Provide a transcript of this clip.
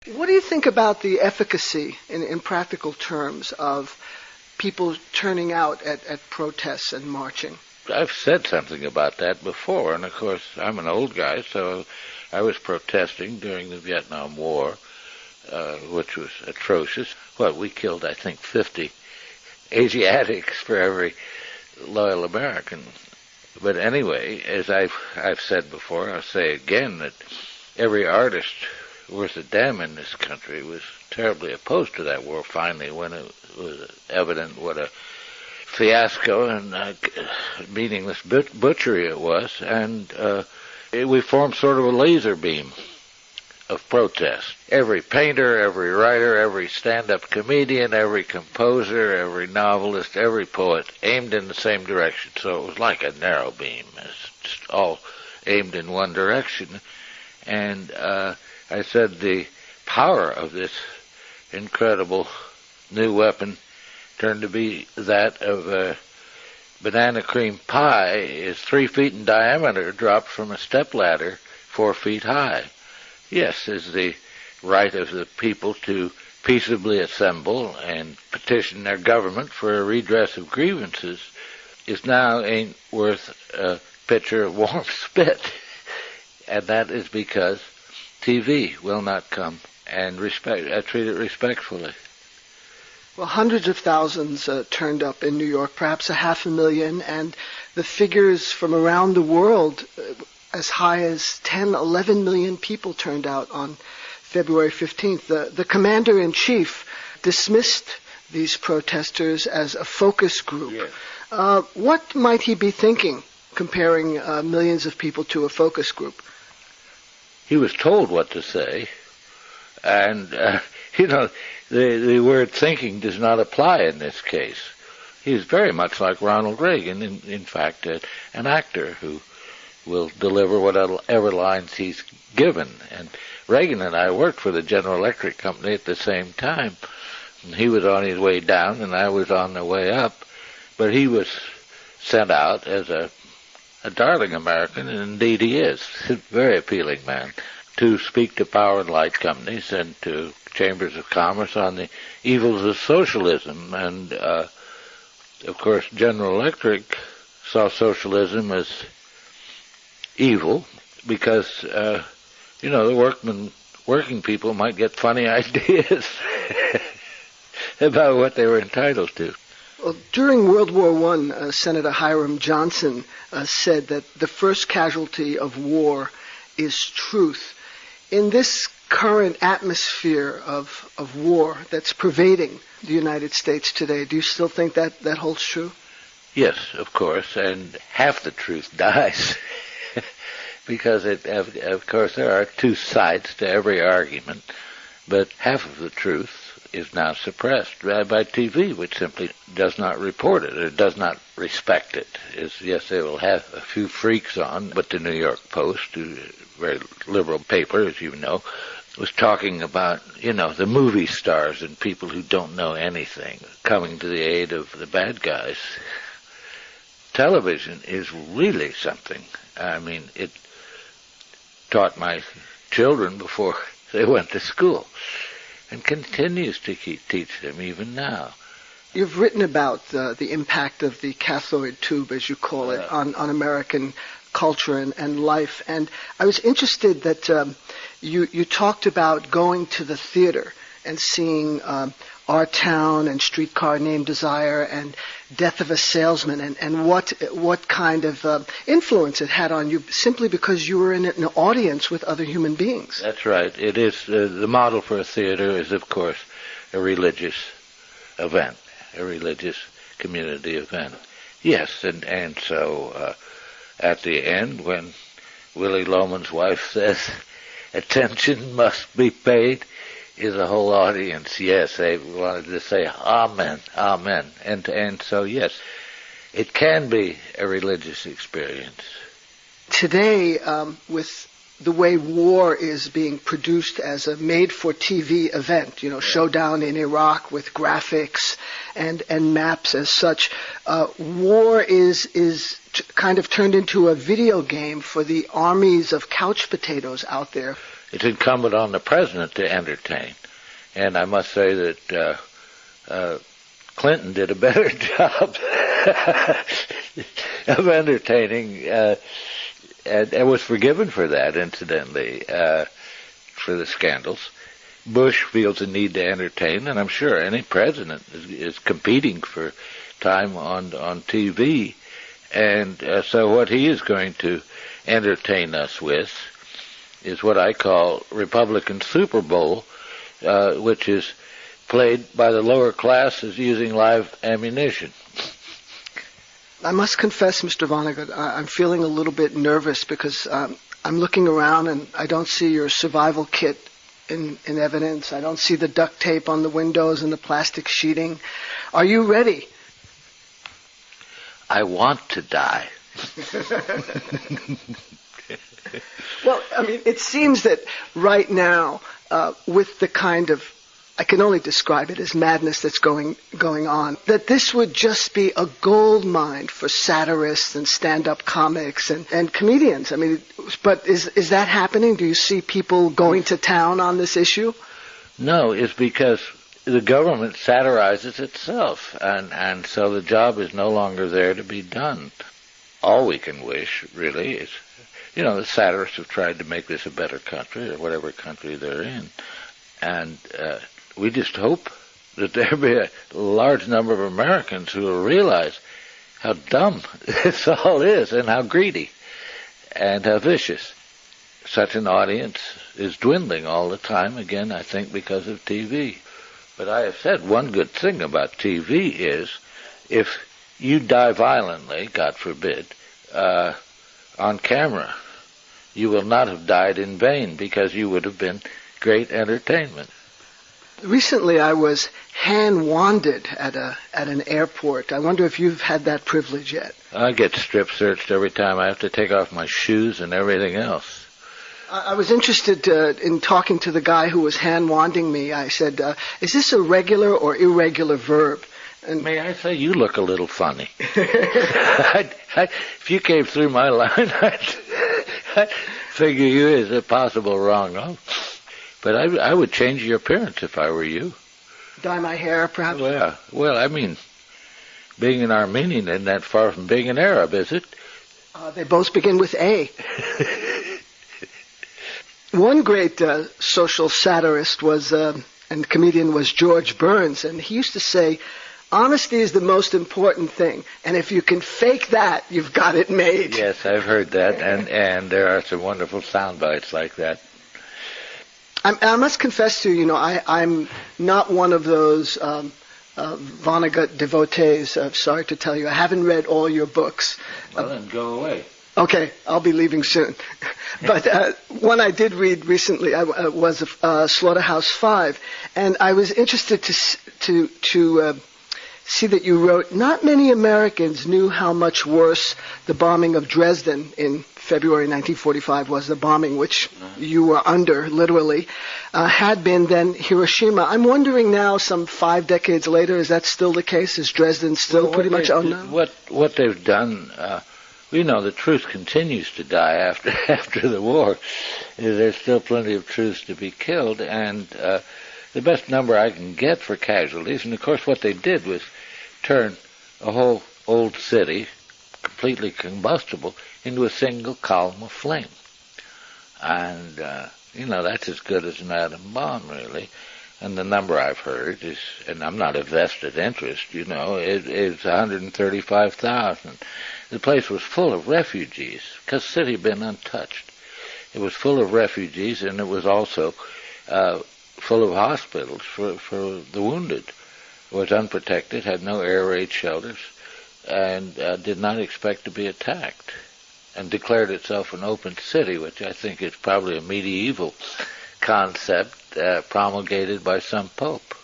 What do you think about the efficacy, in practical terms, of people turning out at protests and marching? I've said something about that before, and of course I'm an old guy, so I was protesting during the Vietnam War, which was atrocious. Well, we killed, I think, 50 Asiatics for every loyal American. But anyway, as I've said before, I'll say again that every artist worth a damn in this country was terribly opposed to that war finally, when it was evident what a fiasco and meaningless butchery it was. And we formed sort of a laser beam of protest. Every painter, every writer, every stand-up comedian, every composer, every novelist, every poet aimed in the same direction. So it was like a narrow beam. It's just all aimed in one direction. And I said the power of this incredible new weapon turned to be that of a banana cream pie is 3 feet in diameter, dropped from a stepladder 4 feet high. Yes, is the right of the people to peaceably assemble and petition their government for a redress of grievances is now ain't worth a pitcher of warm spit. And that is because TV will not come and treat it respectfully. Well, hundreds of thousands turned up in New York, perhaps 500,000, and the figures from around the world, as high as 10, 11 million people turned out on February 15th. The commander-in-chief dismissed these protesters as a focus group. Yes. What might he be thinking, comparing millions of people to a focus group? He was told what to say, and, the word thinking does not apply in this case. He's very much like Ronald Reagan, in fact, an actor who will deliver whatever lines he's given. And Reagan and I worked for the General Electric Company at the same time. And he was on his way down, and I was on the way up. But he was sent out as a darling American, and indeed he is. He's a very appealing man, to speak to power and light companies and to chambers of commerce on the evils of socialism. And, of course, General Electric saw socialism as evil because, the working people might get funny ideas about what they were entitled to. Well, during World War I, Senator Hiram Johnson said that the first casualty of war is truth. In this current atmosphere of war that's pervading the United States today, do you still think that holds true? Yes, of course, and half the truth dies. Because, of course, there are two sides to every argument, but half of the truth is now suppressed by TV, which simply does not report it or does not respect it. Yes, they will have a few freaks on, but the New York Post, a very liberal paper, as you know, was talking about, the movie stars and people who don't know anything coming to the aid of the bad guys. Television is really something. I mean, it taught my children before they went to school and continues to teach them even now. You've written about the impact of the cathode tube, as you call it, on American culture and life. And I was interested that you talked about going to the theater and seeing Our Town and Streetcar Named Desire and Death of a Salesman, and what kind of influence it had on you simply because you were in an audience with other human beings. That's right. It is the model for a theater is, of course, a religious event, a religious community event. Yes, and so at the end, when Willie Loman's wife says, "Attention must be paid," is a whole audience. Yes, they wanted to say amen, amen. And so, yes, it can be a religious experience. Today, with the way war is being produced as a made-for-TV event, showdown in Iraq with graphics and maps as such, war is kind of turned into a video game for the armies of couch potatoes out there. it's incumbent on the president to entertain. And I must say that Clinton did a better job of entertaining, and was forgiven for that, incidentally, for the scandals. Bush feels a need to entertain, and I'm sure any president is competing for time on TV. And so what he is going to entertain us with is what I call Republican Super Bowl, which is played by the lower classes using live ammunition. I must confess, Mr. Vonnegut, I'm feeling a little bit nervous because I'm looking around and I don't see your survival kit in evidence. I don't see the duct tape on the windows and the plastic sheeting. Are you ready? I want to die. Well, I mean, it seems that right now, with the kind of, I can only describe it as madness that's going on, that this would just be a gold mine for satirists and stand-up comics and comedians. I mean, but is that happening? Do you see people going to town on this issue? No, it's because the government satirizes itself, and so the job is no longer there to be done. All we can wish, really, is, the satirists have tried to make this a better country, or whatever country they're in, and we just hope that there be a large number of Americans who will realize how dumb this all is, and how greedy, and how vicious. Such an audience is dwindling all the time, again, I think because of TV. But I have said one good thing about TV is, if you die violently, God forbid, on camera, you will not have died in vain, because you would have been great entertainment. Recently I was hand-wanded at an airport. I wonder if you've had that privilege yet. I get strip searched every time. I have to take off my shoes and everything else. I was interested in talking to the guy who was hand-wanding me. I said, is this a regular or irregular verb? And may I say, you look a little funny. If you came through my line, I'd figure you as a possible wrong. But I would change your appearance if I were you. Dye my hair, perhaps? Well, I mean, being an Armenian isn't that far from being an Arab, is it? They both begin with A. One great social satirist and comedian was George Burns, and he used to say, honesty is the most important thing, and if you can fake that, you've got it made. Yes, I've heard that, and there are some wonderful sound bites like that. I must confess to you, I'm not one of those Vonnegut devotees. Sorry to tell you, I haven't read all your books. Well, then go away. Okay, I'll be leaving soon. But one I did read recently was Slaughterhouse-Five, and I was interested to see that you wrote, not many Americans knew how much worse the bombing of Dresden in February 1945 was, the bombing which you were under, literally, had been than Hiroshima. I'm wondering now, some 5 decades later, is that still the case? Is Dresden still pretty much unknown? What they've done, the truth continues to die after the war. There's still plenty of truths to be killed, and the best number I can get for casualties, and of course what they did was turn a whole old city, completely combustible, into a single column of flame. And, that's as good as an atom bomb, really. And the number I've heard is, and I'm not a vested interest, is 135,000. The place was full of refugees, because the city had been untouched. It was full of refugees, and it was also full of hospitals for the wounded. It was unprotected, had no air raid shelters, and did not expect to be attacked, and declared itself an open city, which I think is probably a medieval concept promulgated by some pope.